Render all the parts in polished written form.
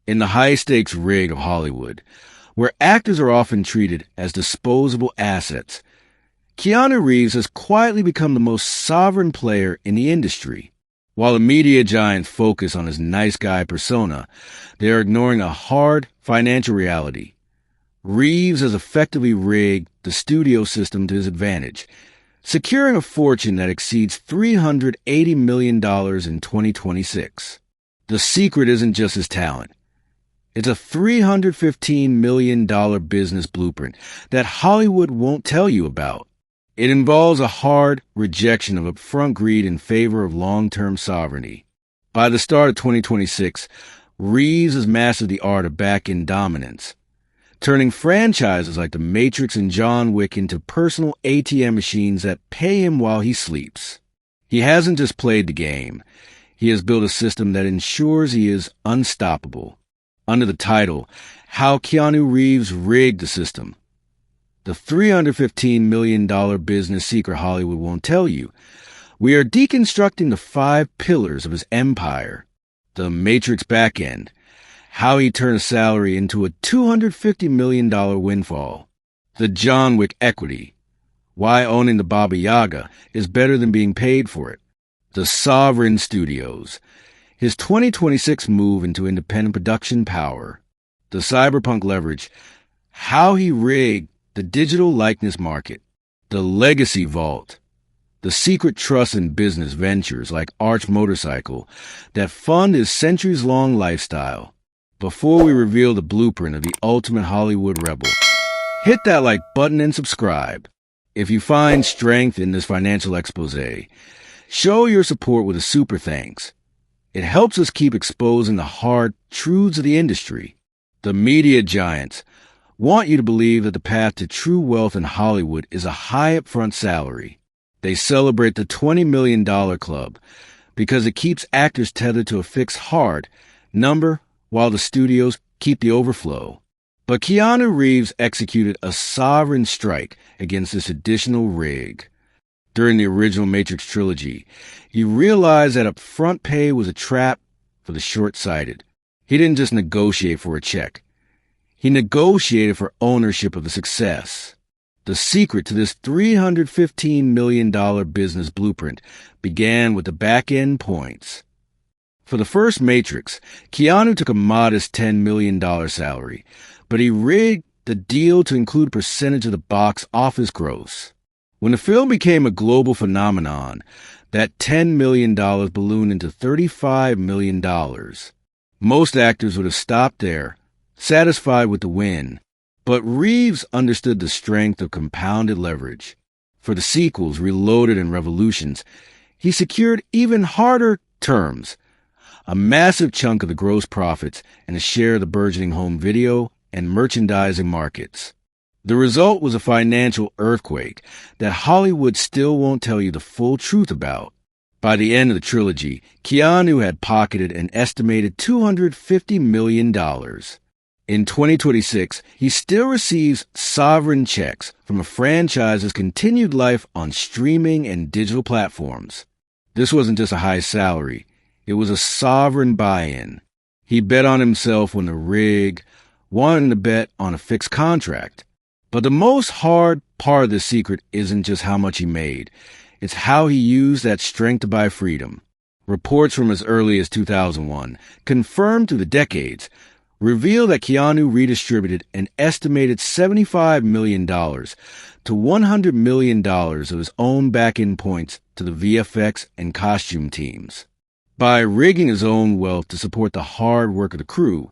In the high-stakes rig of Hollywood, where actors are often treated as disposable assets, Keanu Reeves has quietly become the most sovereign player in the industry. While the media giants focus on his nice guy persona, they are ignoring a hard financial reality. Reeves has effectively rigged the studio system to his advantage, securing a fortune that exceeds $380 million in 2026. The secret isn't just his talent. It's a $315 million business blueprint that Hollywood won't tell you about. It involves a hard rejection of upfront greed in favor of long-term sovereignty. By the start of 2026, Reeves has mastered the art of back-end dominance, turning franchises like The Matrix and John Wick into personal ATM machines that pay him while he sleeps. He hasn't just played the game. He has built a system that ensures he is unstoppable. Under the title, How Keanu Reeves Rigged the System, the $315 million business secret Hollywood won't tell you, we are deconstructing the 5 pillars of his empire. The Matrix backend, how he turned a salary into a $250 million windfall. The John Wick equity, why owning the Baba Yaga is better than being paid for it. The Sovereign Studios, his 2026 move into independent production power. The Cyberpunk leverage, how he rigged the digital likeness market. The Legacy Vault, the secret trusts in business ventures like Arch Motorcycle that fund his centuries-long lifestyle. Before we reveal the blueprint of the ultimate Hollywood rebel, hit that like button and subscribe. If you find strength in this financial expose, show your support with a super thanks. It helps us keep exposing the hard truths of the industry. The media giants want you to believe that the path to true wealth in Hollywood is a high upfront salary. They celebrate the $20 million club because it keeps actors tethered to a fixed hard number while the studios keep the overflow. But Keanu Reeves executed a sovereign strike against this additional rig. During the original Matrix trilogy, he realized that upfront pay was a trap for the short-sighted. He didn't just negotiate for a check. He negotiated for ownership of the success. The secret to this $315 million business blueprint began with the back-end points. For the first Matrix, Keanu took a modest $10 million salary, but he rigged the deal to include a percentage of the box office gross. When the film became a global phenomenon, that $10 million ballooned into $35 million. Most actors would have stopped there, satisfied with the win. But Reeves understood the strength of compounded leverage. For the sequels, Reloaded and Revolutions, he secured even harder terms, a massive chunk of the gross profits and a share of the burgeoning home video and merchandising markets. The result was a financial earthquake that Hollywood still won't tell you the full truth about. By the end of the trilogy, Keanu had pocketed an estimated $250 million. In 2026, he still receives sovereign checks from a franchise's continued life on streaming and digital platforms. This wasn't just a high salary. It was a sovereign buy-in. He bet on himself when the rig, wanting to bet on a fixed contract. But the most hard part of the secret isn't just how much he made. It's how he used that strength to buy freedom. Reports from as early as 2001, confirmed through the decades, reveal that Keanu redistributed an estimated $75 million to $100 million of his own back-end points to the VFX and costume teams. By rigging his own wealth to support the hard work of the crew,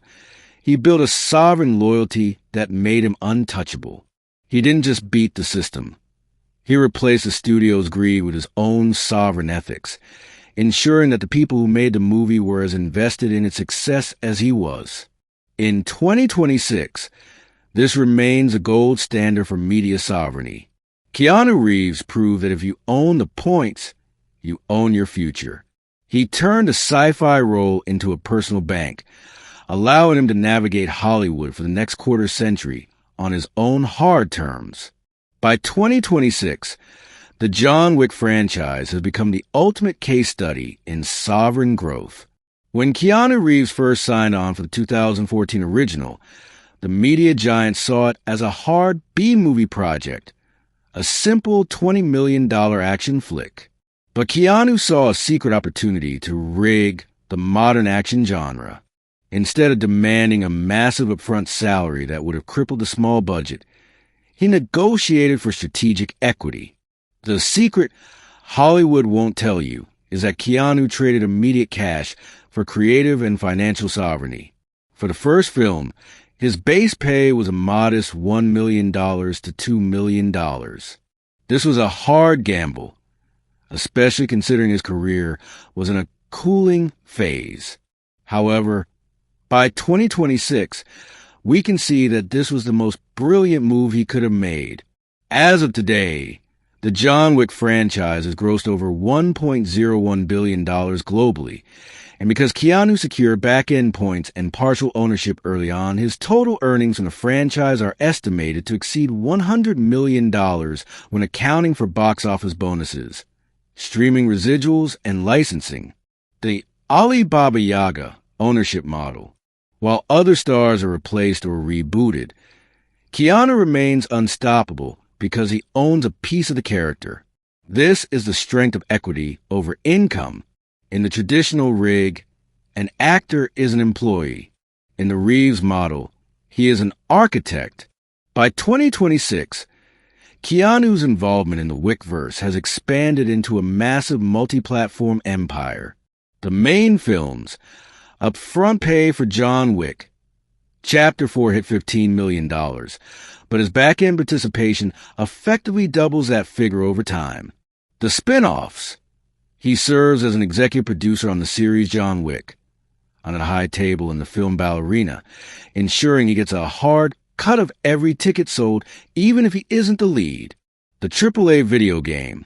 he built a sovereign loyalty that made him untouchable. He didn't just beat the system. He replaced the studio's greed with his own sovereign ethics, ensuring that the people who made the movie were as invested in its success as he was. In 2026, this remains a gold standard for media sovereignty. Keanu Reeves proved that if you own the points, you own your future. He turned a sci-fi role into a personal bank, allowing him to navigate Hollywood for the next quarter century on his own hard terms. By 2026, the John Wick franchise has become the ultimate case study in sovereign growth. When Keanu Reeves first signed on for the 2014 original, the media giant saw it as a hard B-movie project, a simple $20 million action flick. But Keanu saw a secret opportunity to rig the modern action genre. Instead of demanding a massive upfront salary that would have crippled the small budget, he negotiated for strategic equity. The secret Hollywood won't tell you is that Keanu traded immediate cash for creative and financial sovereignty. For the first film, his base pay was a modest $1 million to $2 million. This was a hard gamble, especially considering his career was in a cooling phase. However, by 2026, we can see that this was the most brilliant move he could have made. As of today, the John Wick franchise has grossed over $1.01 billion globally, and because Keanu secured back-end points and partial ownership early on, his total earnings from the franchise are estimated to exceed $100 million when accounting for box office bonuses, streaming residuals, and licensing. The Alibaba Yaga ownership model. While other stars are replaced or rebooted, Keanu remains unstoppable because he owns a piece of the character. This is the strength of equity over income. In the traditional rig, an actor is an employee. In the Reeves model, he is an architect. By 2026, Keanu's involvement in the Wickverse has expanded into a massive multi-platform empire. The main films, upfront pay for John Wick. Chapter 4 hit $15 million, but his back-end participation effectively doubles that figure over time. The spin-offs. He serves as an executive producer on the series John Wick, on a high table in the film Ballerina, ensuring he gets a hard cut of every ticket sold, even if he isn't the lead. The AAA video game.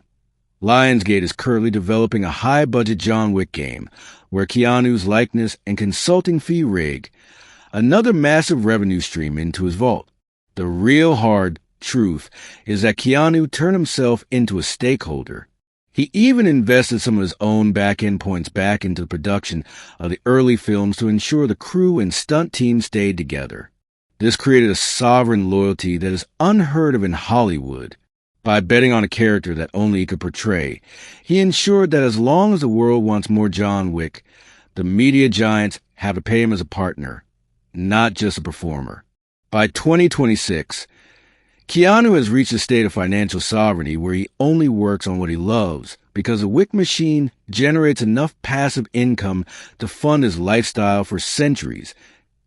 Lionsgate is currently developing a high-budget John Wick game, where Keanu's likeness and consulting fee rig another massive revenue stream into his vault. The real hard truth is that Keanu turned himself into a stakeholder. He even invested some of his own back-end points back into the production of the early films to ensure the crew and stunt team stayed together. This created a sovereign loyalty that is unheard of in Hollywood. By betting on a character that only he could portray, he ensured that as long as the world wants more John Wick, the media giants have to pay him as a partner, not just a performer. By 2026, Keanu has reached a state of financial sovereignty where he only works on what he loves because the Wick machine generates enough passive income to fund his lifestyle for centuries,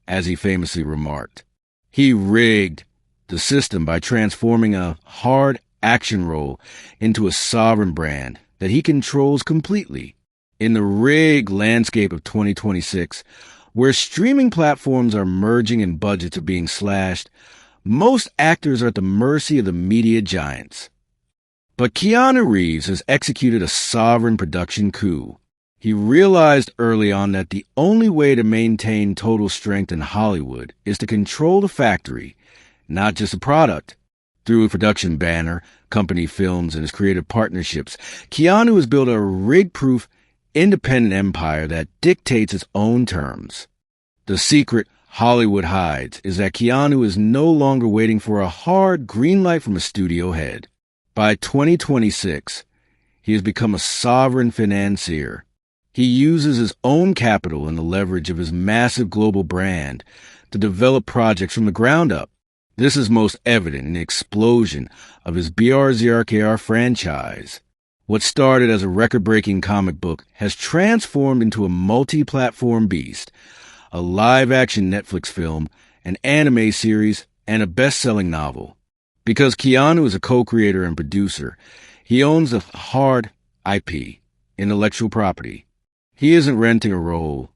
as he famously remarked. He rigged the system by transforming a hard action role into a sovereign brand that he controls completely. In the rig landscape of 2026, where streaming platforms are merging and budgets are being slashed, most actors are at the mercy of the media giants. But Keanu Reeves has executed a sovereign production coup. He realized early on that the only way to maintain total strength in Hollywood is to control the factory, not just the product. Through a production banner, company films, and his creative partnerships, Keanu has built a rig-proof, independent empire that dictates its own terms. The secret Hollywood hides is that Keanu is no longer waiting for a hard green light from a studio head. By 2026, he has become a sovereign financier. He uses his own capital and the leverage of his massive global brand to develop projects from the ground up. This is most evident in the explosion of his BRZRKR franchise. What started as a record-breaking comic book has transformed into a multi-platform beast, a live-action Netflix film, an anime series, and a best-selling novel. Because Keanu is a co-creator and producer, he owns the hard IP, intellectual property. He isn't renting a role.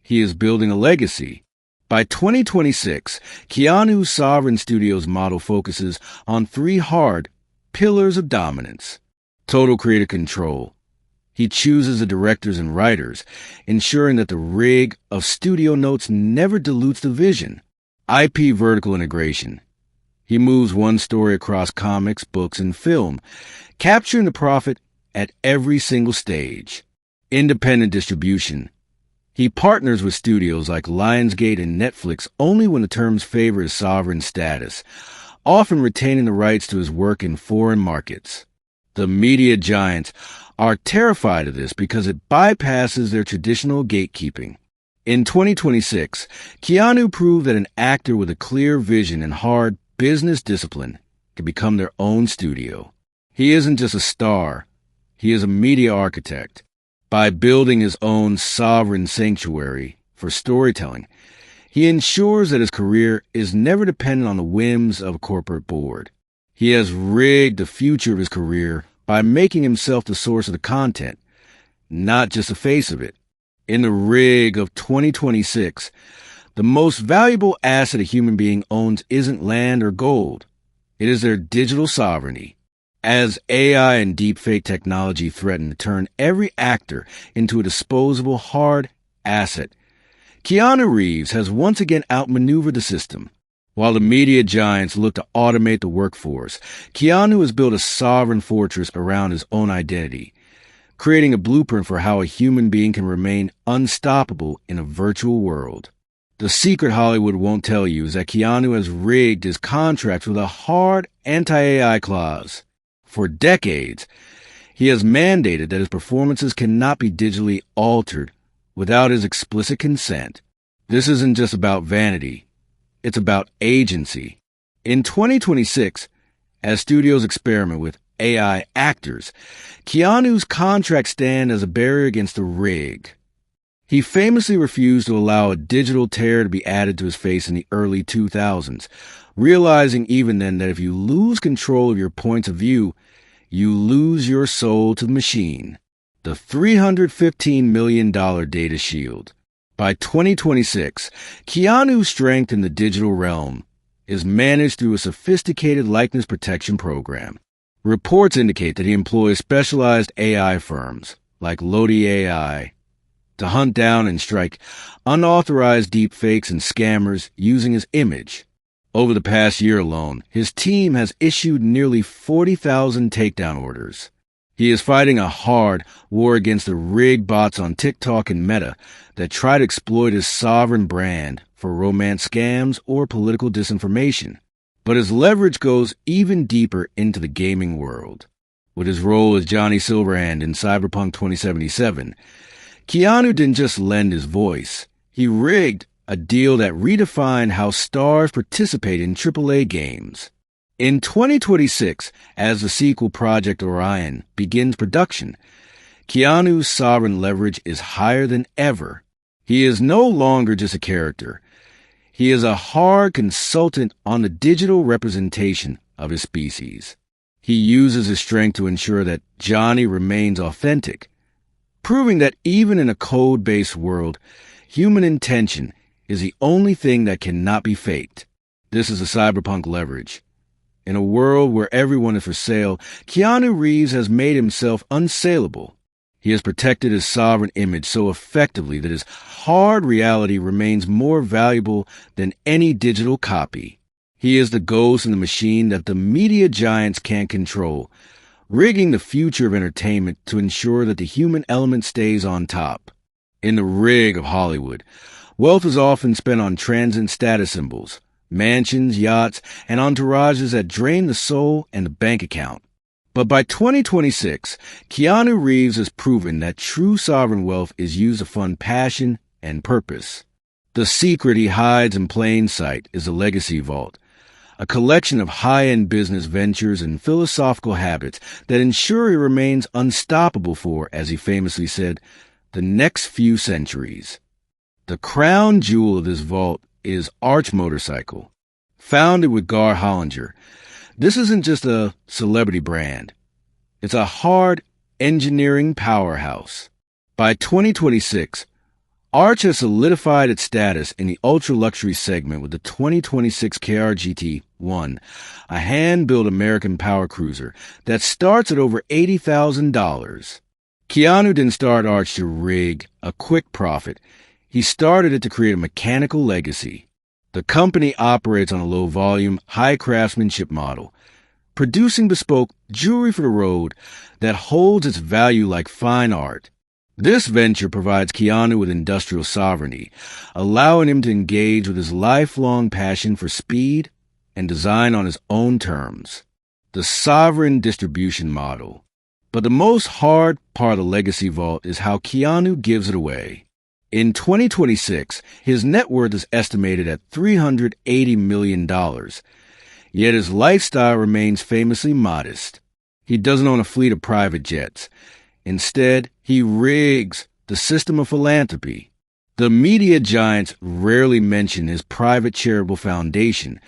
He is building a legacy. By 2026, Keanu's Sovereign Studios model focuses on three hard pillars of dominance. Total creative control. He chooses the directors and writers, ensuring that the rig of studio notes never dilutes the vision. IP vertical integration. He moves one story across comics, books, and film, capturing the profit at every single stage. Independent distribution. He partners with studios like Lionsgate and Netflix only when the terms favor his sovereign status, often retaining the rights to his work in foreign markets. The media giants are terrified of this because it bypasses their traditional gatekeeping. In 2026, Keanu proved that an actor with a clear vision and hard business discipline can become their own studio. He isn't just a star, he is a media architect. By building his own sovereign sanctuary for storytelling, he ensures that his career is never dependent on the whims of a corporate board. He has rigged the future of his career by making himself the source of the content, not just the face of it. In the rig of 2026, the most valuable asset a human being owns isn't land or gold. It is their digital sovereignty. As AI and deepfake technology threaten to turn every actor into a disposable hard asset, Keanu Reeves has once again outmaneuvered the system. While the media giants look to automate the workforce, Keanu has built a sovereign fortress around his own identity, creating a blueprint for how a human being can remain unstoppable in a virtual world. The secret Hollywood won't tell you is that Keanu has rigged his contracts with a hard anti-AI clause. For decades, he has mandated that his performances cannot be digitally altered without his explicit consent. This isn't just about vanity. It's about agency. In 2026, as studios experiment with AI actors, Keanu's contracts stand as a barrier against the rig. He famously refused to allow a digital tear to be added to his face in the early 2000s, realizing even then that if you lose control of your points of view, you lose your soul to the machine. The $315 million data shield. By 2026, Keanu's strength in the digital realm is managed through a sophisticated likeness protection program. Reports indicate that he employs specialized AI firms, like Lodi AI, to hunt down and strike unauthorized deepfakes and scammers using his image. Over the past year alone, his team has issued nearly 40,000 takedown orders. He is fighting a hard war against the rigged bots on TikTok and Meta that try to exploit his sovereign brand for romance scams or political disinformation. But his leverage goes even deeper into the gaming world. With his role as Johnny Silverhand in Cyberpunk 2077, Keanu didn't just lend his voice. He rigged a deal that redefined how stars participate in AAA games. In 2026, as the sequel Project Orion begins production, Keanu's sovereign leverage is higher than ever. He is no longer just a character. He is a hard consultant on the digital representation of his species. He uses his strength to ensure that Johnny remains authentic, proving that even in a code-based world, human intention is the only thing that cannot be faked. This is a cyberpunk leverage. In a world where everyone is for sale, Keanu Reeves has made himself unsaleable. He has protected his sovereign image so effectively that his hard reality remains more valuable than any digital copy. He is the ghost in the machine that the media giants can't control, rigging the future of entertainment to ensure that the human element stays on top. In the rig of Hollywood, wealth is often spent on transient status symbols, mansions, yachts, and entourages that drain the soul and the bank account. But by 2026, Keanu Reeves has proven that true sovereign wealth is used to fund passion and purpose. The secret he hides in plain sight is the Legacy Vault, a collection of high-end business ventures and philosophical habits that ensure he remains unstoppable for, as he famously said, the next few centuries. The crown jewel of this vault is Arch Motorcycle. Founded with Gar Hollinger, this isn't just a celebrity brand. It's a hard engineering powerhouse. By 2026, Arch has solidified its status in the ultra-luxury segment with the 2026 KRGT-1, a hand-built American power cruiser that starts at over $80,000. Keanu didn't start Arch to rig a quick profit. He started it to create a mechanical legacy. The company operates on a low-volume, high-craftsmanship model, producing bespoke jewelry for the road that holds its value like fine art. This venture provides Keanu with industrial sovereignty, allowing him to engage with his lifelong passion for speed and design on his own terms. The sovereign distribution model. But the most hard part of the legacy vault is how Keanu gives it away. In 2026, his net worth is estimated at $380 million, yet his lifestyle remains famously modest. He doesn't own a fleet of private jets. Instead, he rigs the system of philanthropy. The media giants rarely mention his private charitable foundation,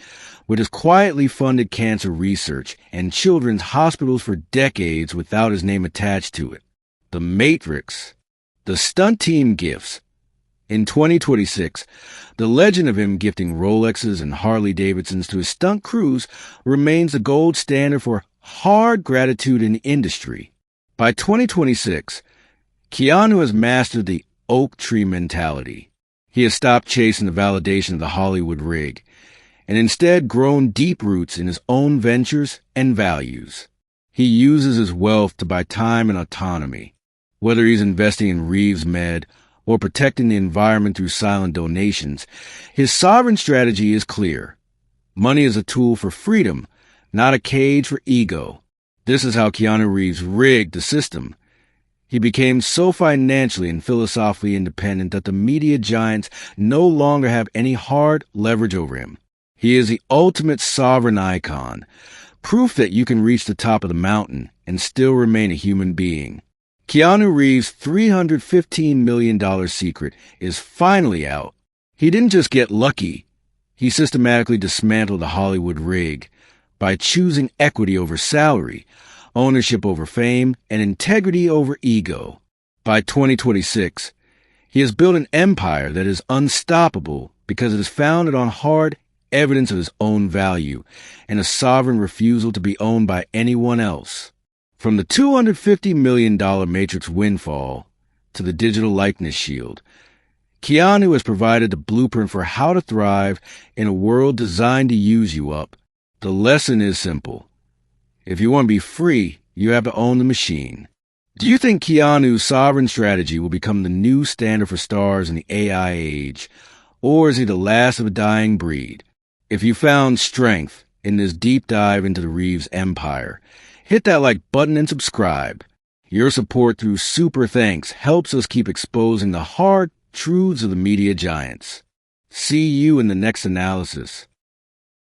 which has quietly funded cancer research and children's hospitals for decades without his name attached to it. The Matrix. The stunt team gifts. In 2026, the legend of him gifting Rolexes and Harley-Davidsons to his stunt crews remains the gold standard for hard gratitude in the industry. By 2026, Keanu has mastered the oak tree mentality. He has stopped chasing the validation of the Hollywood rig and instead grown deep roots in his own ventures and values. He uses his wealth to buy time and autonomy. Whether he's investing in Reeves Med or protecting the environment through silent donations, his sovereign strategy is clear. Money is a tool for freedom, not a cage for ego. This is how Keanu Reeves rigged the system. He became so financially and philosophically independent that the media giants no longer have any hard leverage over him. He is the ultimate sovereign icon, proof that you can reach the top of the mountain and still remain a human being. Keanu Reeves' $315 million secret is finally out. He didn't just get lucky. He systematically dismantled the Hollywood rig by choosing equity over salary, ownership over fame, and integrity over ego. By 2026, he has built an empire that is unstoppable because it is founded on hard evidence of his own value and a sovereign refusal to be owned by anyone else. From the $250 million Matrix windfall to the digital likeness shield, Keanu has provided the blueprint for how to thrive in a world designed to use you up. The lesson is simple. If you want to be free, you have to own the machine. Do you think Keanu's sovereign strategy will become the new standard for stars in the AI age, or is he the last of a dying breed? If you found strength in this deep dive into the Reeves empire, hit that like button and subscribe. Your support through super thanks helps us keep exposing the hard truths of the media giants. See you in the next analysis.